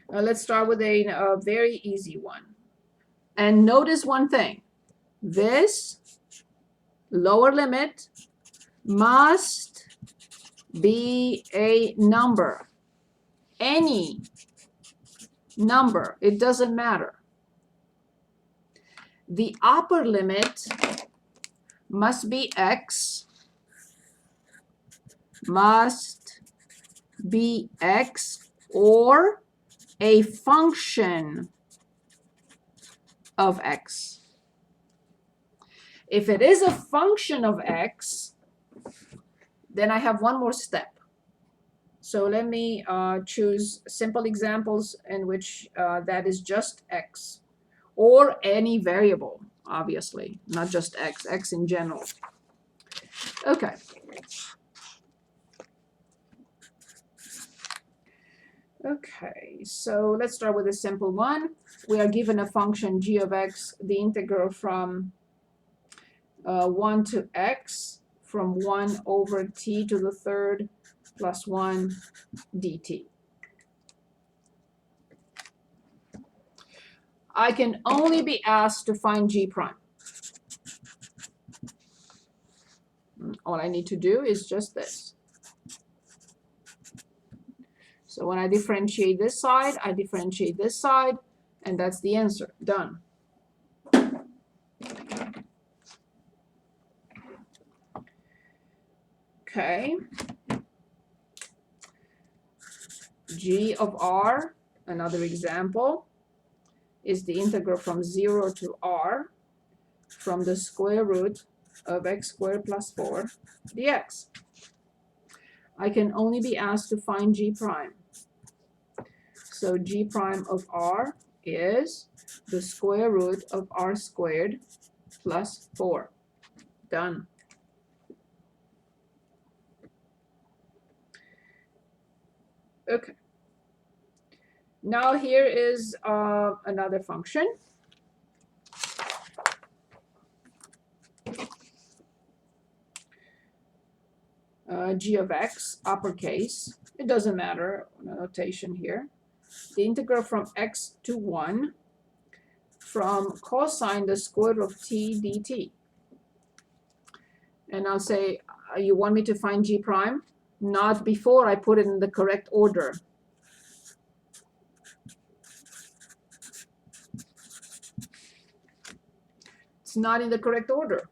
Let's start with a very easy one. And notice one thing. This lower limit must be a number. Any number. It doesn't matter. The upper limit must be x, must be x, or a function of x. If it is a function of x, then I have one more step. So let me choose simple examples in which that is just x, or any variable, obviously, not just x in general. Okay. Okay, so let's start with a simple one. We are given a function g of x, the integral from 1 to x, from 1 over t to the third plus 1 dt. I can only be asked to find g prime. All I need to do is just this. So when I differentiate this side, I differentiate this side, and that's the answer. Done. Okay. G of r, another example, is the integral from 0 to r from the square root of x squared plus 4 dx. I can only be asked to find g prime. So g prime of r is the square root of r squared plus 4. Done. Okay. Now here is another function. G of x, uppercase. It doesn't matter, notation here. The integral from x to 1 from cosine the square root of t dt. And I'll say, you want me to find g prime? Not before I put it in the correct order. It's not in the correct order.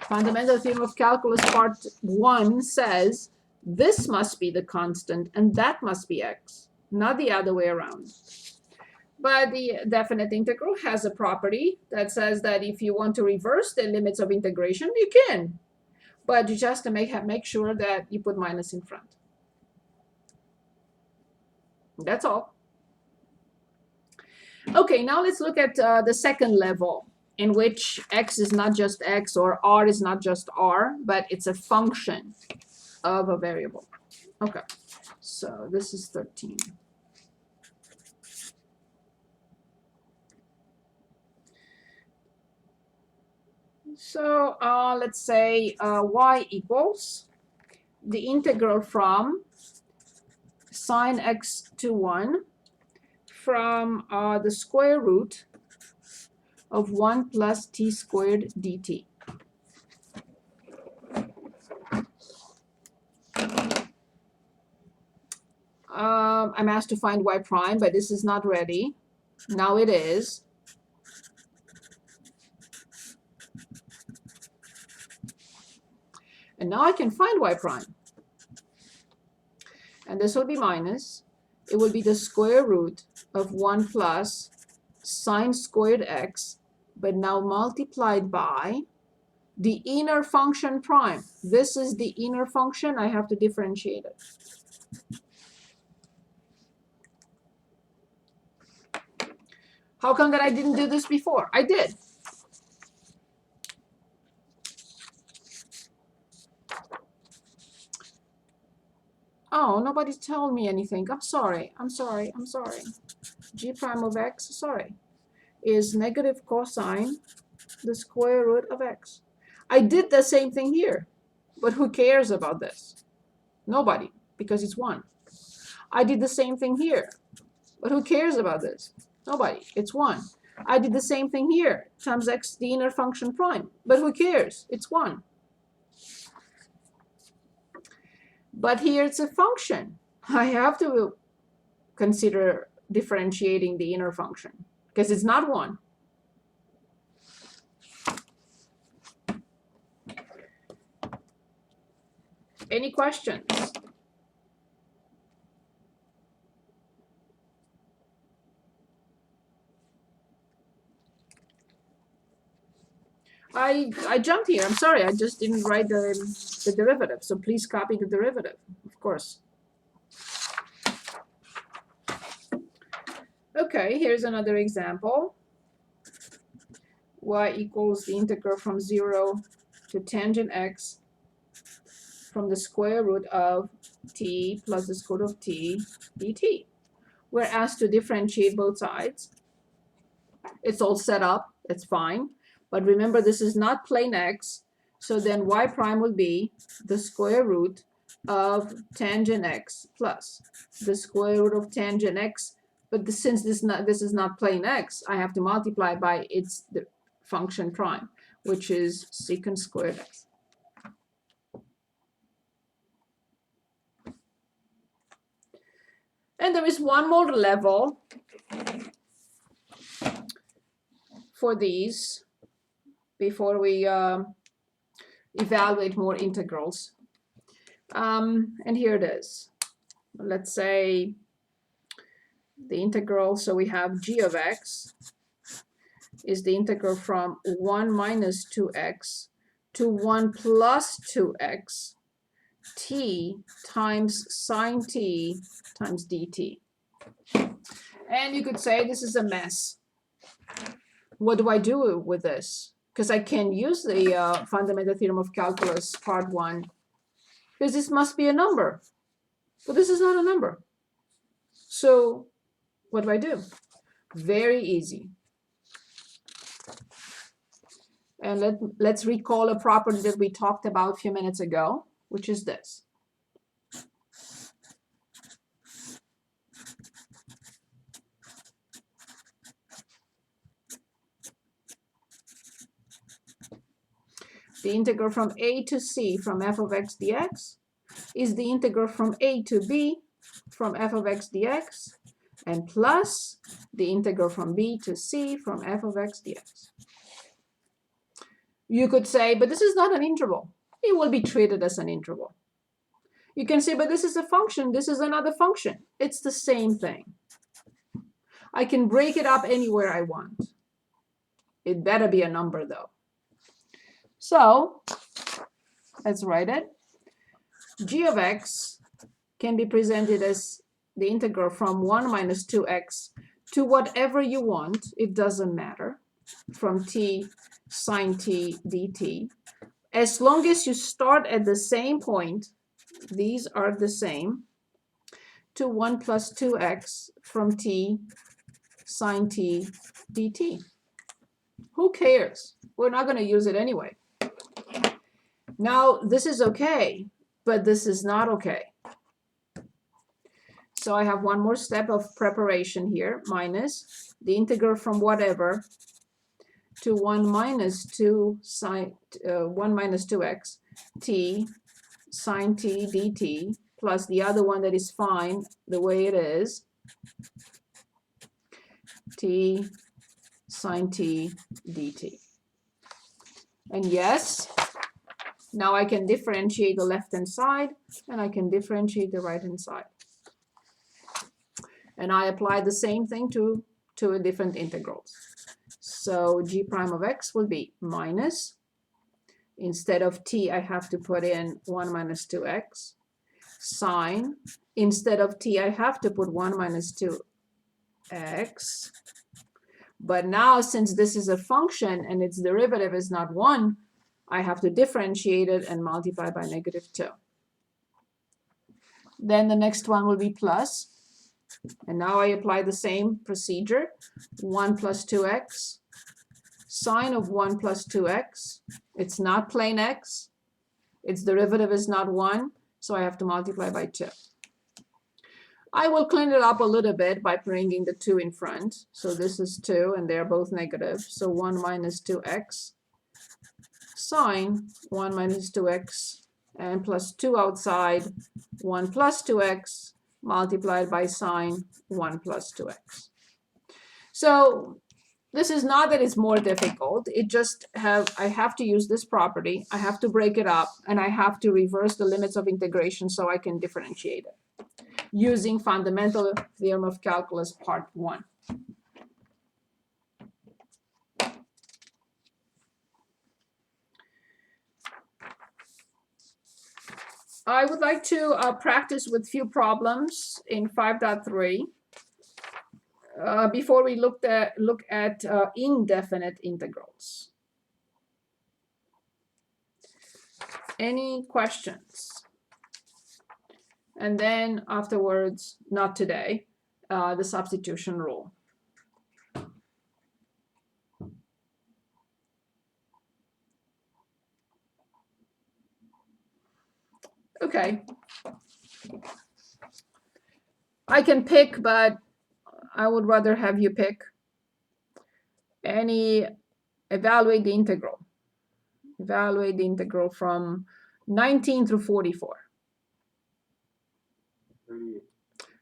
Fundamental theorem of calculus part 1 says this must be the constant and that must be x, not the other way around. But the definite integral has a property that says that if you want to reverse the limits of integration, you can. But you just make sure that you put minus in front. That's all. Okay, now let's look at the second level, in which x is not just x or r is not just r, but it's a function of a variable. Okay, so this is 13. So let's say y equals the integral from sine x to 1 from the square root of 1 plus t squared dt. I'm asked to find y prime, but this is not ready. Now it is. And now I can find y prime. And this will be minus. It will be the square root of 1 plus sine squared x, but now multiplied by the inner function prime. This is the inner function. I have to differentiate it. How come that I didn't do this before? I did. Oh, nobody's telling me anything. I'm sorry. G prime of x, sorry, is negative cosine the square root of x. I did the same thing here, but who cares about this? Nobody, because it's 1. I did the same thing here. But who cares about this? Nobody. It's 1. I did the same thing here, times x, the inner function prime. But who cares? It's 1. But here it's a function. I have to consider differentiating the inner function because it's not 1. Any questions? I jumped here. I'm sorry. I just didn't write the derivative. So please copy the derivative, of course. Okay, here's another example. Y equals the integral from 0 to tangent x from the square root of t plus the square root of t dt. We're asked to differentiate both sides. It's all set up. It's fine. But remember, this is not plane x. So then y prime will be the square root of tangent x plus the square root of tangent x. But since this is not plane x, I have to multiply by the function prime, which is secant squared x. And there is one more level for these before we evaluate more integrals. And here it is. Let's say the integral, so we have g of x is the integral from 1 minus 2x to 1 plus 2x t times sine t times dt. And you could say this is a mess. What do I do with this? Because I can use the fundamental theorem of calculus part 1, because this must be a number. But this is not a number. So what do I do? Very easy. And let's recall a property that we talked about a few minutes ago, which is this. The integral from a to c from f of x dx is the integral from a to b from f of x dx, and plus the integral from b to c from f of x dx. You could say, but this is not an interval. It will be treated as an interval. You can say, but this is a function. This is another function. It's the same thing. I can break it up anywhere I want. It better be a number, though. So let's write it. G of x can be presented as the integral from 1 minus 2x to whatever you want. It doesn't matter. From t sine t dt. As long as you start at the same point, these are the same, to 1 plus 2x from t sine t dt. Who cares? We're not going to use it anyway. Now, this is okay, but this is not okay. So I have one more step of preparation here, minus the integral from whatever to 1 minus 2x t sine t dt, plus the other one that is fine the way it is, t sine t dt. And yes, now I can differentiate the left-hand side, and I can differentiate the right-hand side. And I apply the same thing to different integrals. So g prime of x will be minus, instead of t, I have to put in 1 minus 2x, sine, instead of t, I have to put 1 minus 2x. But now, since this is a function and its derivative is not 1, I have to differentiate it and multiply by -2. Then the next one will be plus. And now I apply the same procedure. 1 plus 2x, sine of 1 plus 2x. It's not plane x. Its derivative is not 1, so I have to multiply by 2. I will clean it up a little bit by bringing the 2 in front. So this is 2, and they're both negative. So 1 minus 2x sine 1 minus 2x, and plus 2 outside, 1 plus 2x multiplied by sine 1 plus 2x. So this is not that it's more difficult. It just I have to use this property. I have to break it up, and I have to reverse the limits of integration so I can differentiate it using fundamental theorem of calculus part 1. I would like to practice with few problems in 5.3 before we look at indefinite integrals. Any questions? And then afterwards, not today, the substitution rule. Okay. I can pick, but I would rather have you pick. Evaluate the integral. Evaluate the integral from 19 through 44.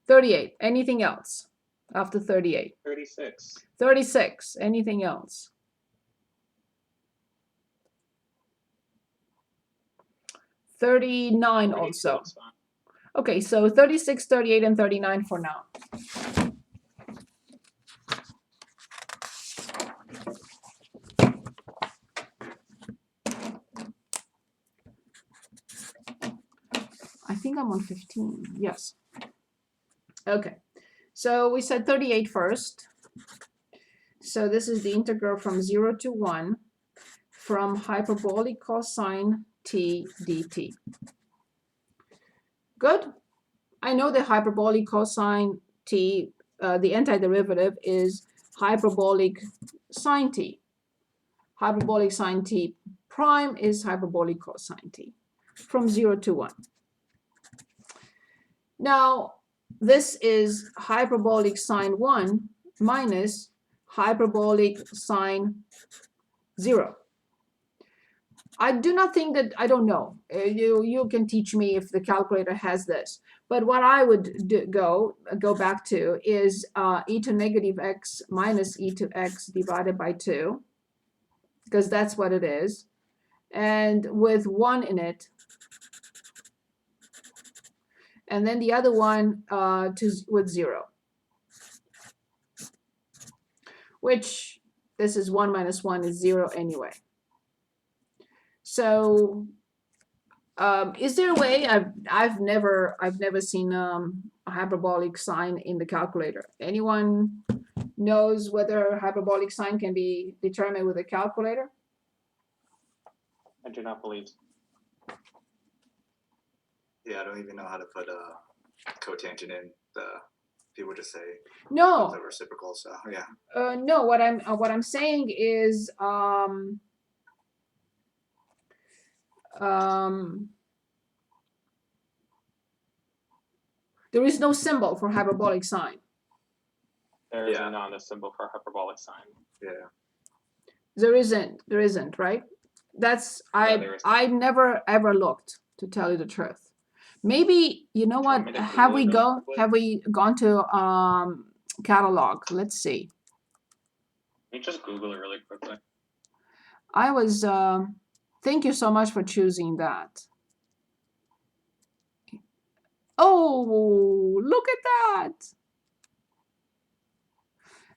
38. Anything else after 38? 36. 36. Anything else? 39 also. Okay, so 36, 38, and 39 for now. I think I'm on 15. Yes. Okay, so we said 38 first. So this is the integral from 0 to 1 from hyperbolic cosine t dt. Good. I know the hyperbolic cosine t, the antiderivative is hyperbolic sine t. Hyperbolic sine t prime is hyperbolic cosine t from 0 to 1. Now, this is hyperbolic sine 1 minus hyperbolic sine 0. I do not think that, I don't know, you can teach me if the calculator has this, but what I would go back to is e to negative x minus e to x divided by 2, because that's what it is, and with 1 in it, and then the other one with 0, which this is 1 minus 1 is 0 anyway. So is there a way? I've never seen a hyperbolic sine in the calculator. Anyone knows whether hyperbolic sine can be determined with a calculator? I do not believe. Yeah, I don't even know how to put a cotangent in. People just say No. the reciprocal. So yeah. No. What I'm saying is there is no symbol for hyperbolic sine. There is not a symbol for hyperbolic sine. Yeah. There isn't, right? That's I never ever looked, to tell you the truth. Maybe, you know what, have we gone to catalog? Let's see. Let me just Google it really quickly. I was thank you so much for choosing that. Oh, look at that.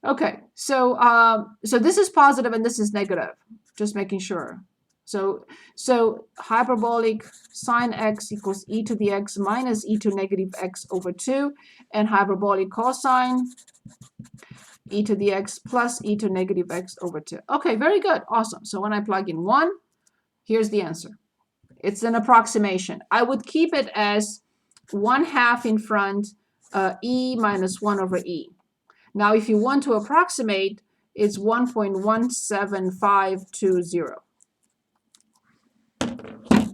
Okay, so so this is positive and this is negative, just making sure. So hyperbolic sine x equals e to the x minus e to negative x over 2, and hyperbolic cosine e to the x plus e to negative x over 2. Okay, very good, awesome. So when I plug in 1, here's the answer. It's an approximation. I would keep it as 1/2 in front, e minus 1 over e. Now, if you want to approximate, it's 1.17520.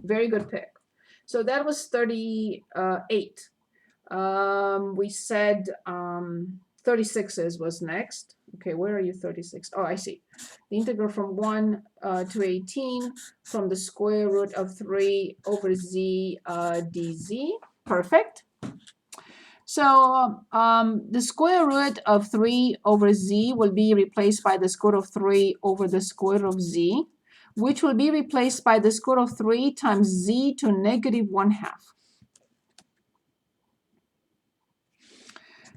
Very good pick. So that was 38. We said 36 was next. Okay, where are you, 36? Oh, I see. The integral from 1 to 18 from the square root of 3 over z dz. Perfect. So the square root of 3 over z will be replaced by the square root of 3 over the square root of z, which will be replaced by the square root of 3 times z to negative 1/2.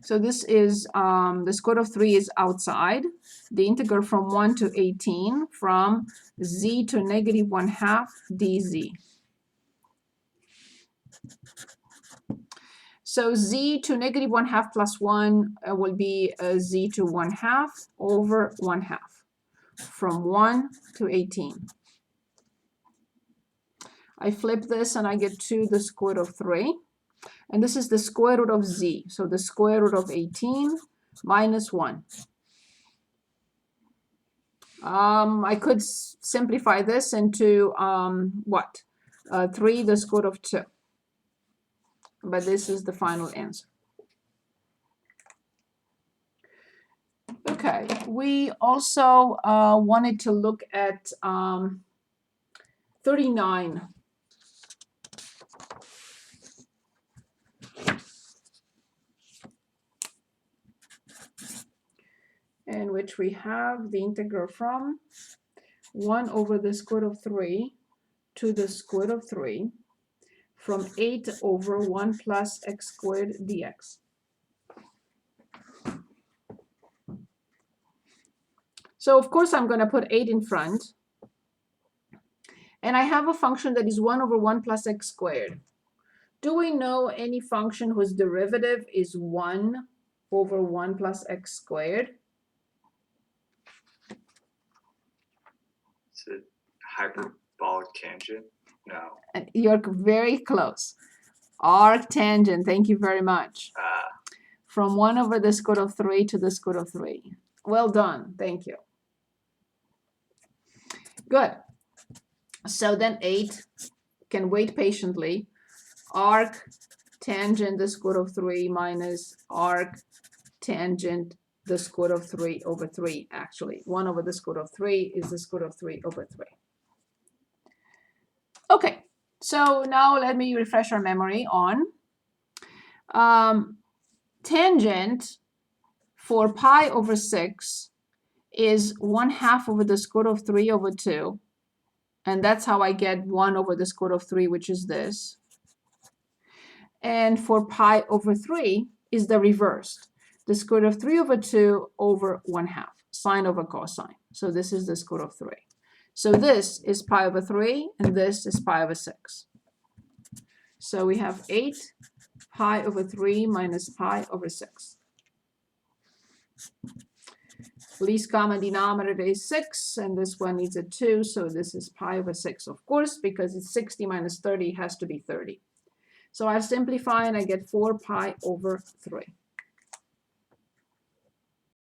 So this is the square root of 3 is outside. The integral from 1 to 18 from z to negative 1/2 dz. So z to negative 1/2 plus 1 will be z to 1/2 over 1/2 from 1 to 18. I flip this and I get 2 the square root of 3. And this is the square root of z. So the square root of 18 minus 1. I could simplify this into what? 3 the square root of 2. But this is the final answer. Okay, we also wanted to look at 39. In which we have the integral from 1 over the square root of 3 to the square root of 3 from 8 over 1 plus x squared dx. So of course I'm going to put 8 in front. And I have a function that is 1 over 1 plus x squared. Do we know any function whose derivative is 1 over 1 plus x squared? Is it hyperbolic tangent? No. You're very close. Arctangent, thank you very much. From 1 over the square root of 3 to the square root of 3. Well done, thank you. Good. So then 8 can wait patiently. Arc tangent the square root of 3 minus arc tangent the square root of 3 over 3, actually. 1 over the square root of 3 is the square root of 3 over 3. Okay, so now let me refresh our memory on tangent for pi over 6 is 1/2 over the square root of 3 over 2. And that's how I get 1 over the square root of 3, which is this. And for pi over 3 is the reversed. The square root of 3 over 2 over 1/2, sine over cosine. So this is the square root of 3. So this is pi over 3, and this is pi over 6. So we have 8 pi over 3 minus pi over 6. Least common denominator is 6, and this one needs a 2, so this is pi over 6, of course, because it's 60 minus 30 has to be 30. So I simplify and I get 4 pi over 3.